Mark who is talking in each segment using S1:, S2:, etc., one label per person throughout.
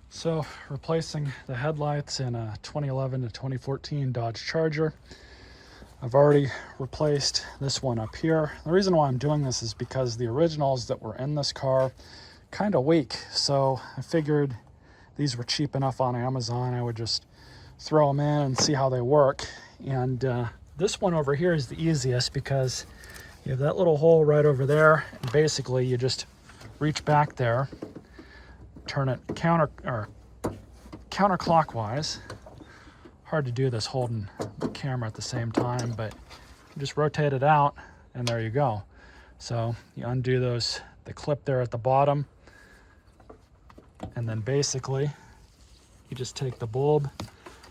S1: So replacing the headlights in a 2011 to 2014 Dodge Charger. I've already replaced this one up here. The reason why I'm doing this is because the originals that were in this car kind of weak. So I figured these were cheap enough on Amazon. I would just throw them in and see how they work. And this one over here is the easiest because you have that little hole right over there. And basically you just reach back there, turn it counterclockwise. Hard to do this holding the camera at the same time, but you just rotate it out and there you go. So you undo the clip there at the bottom, and then basically you just take the bulb,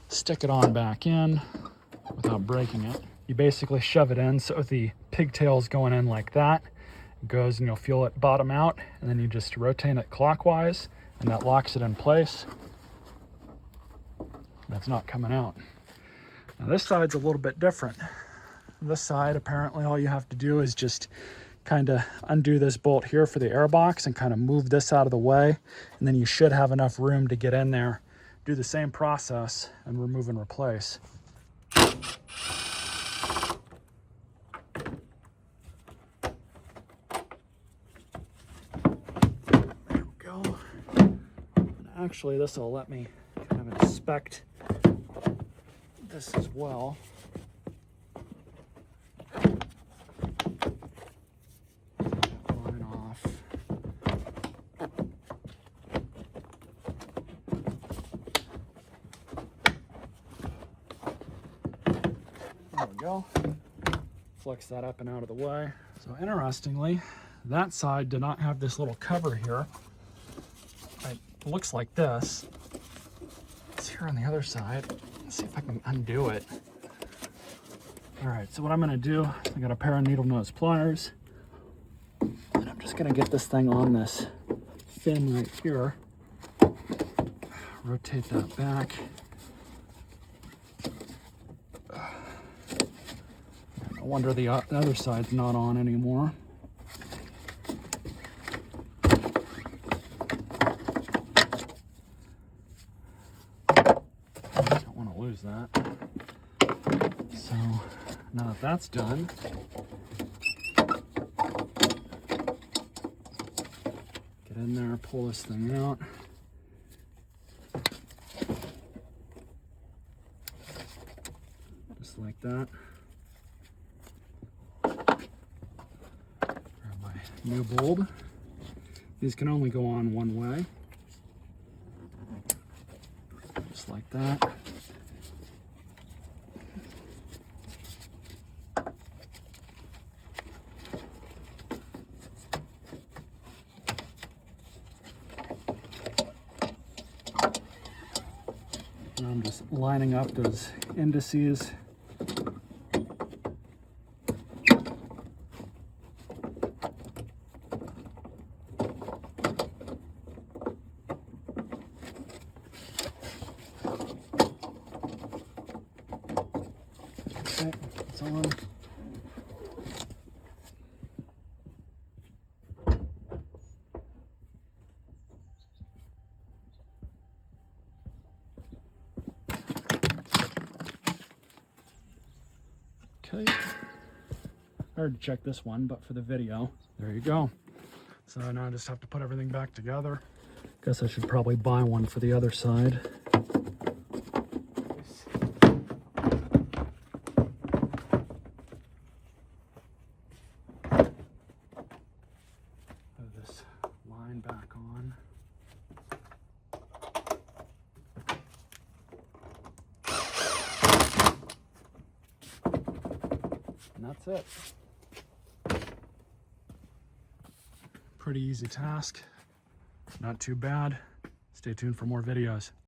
S1: stick it on back in without breaking it. You basically shove it in so the pigtail's going in like that. It goes and you'll feel it bottom out, and then you just rotate it clockwise and that locks it in place. That's not coming out. Now this side's a little bit different. This side, apparently all you have to do is just kind of undo this bolt here for the air box and kind of move this out of the way, and then you should have enough room to get in there. Do the same process and remove and replace. There we go. And actually, this will let me kind of inspect this as well. Line off. There we go. Flex that up and out of the way. So interestingly, that side did not have this little cover here. It looks like this. It's here on the other side. Let's see if I can undo it. All right, so what I'm gonna do, I got a pair of needle nose pliers, and I'm just gonna get this thing on this fin right here. Rotate that back. No wonder the other side's not on anymore. Lose that. So now that that's done, get in there, pull this thing out. Just like that. Grab my new bulb. These can only go on one way. Just like that. And I'm just lining up those indices. Okay, it's on. Okay, I already checked this one, but for the video, there you go. So now I just have to put everything back together. Guess I should probably buy one for the other side. Put this line back on. And that's it. Pretty easy task. Not too bad. Stay tuned for more videos.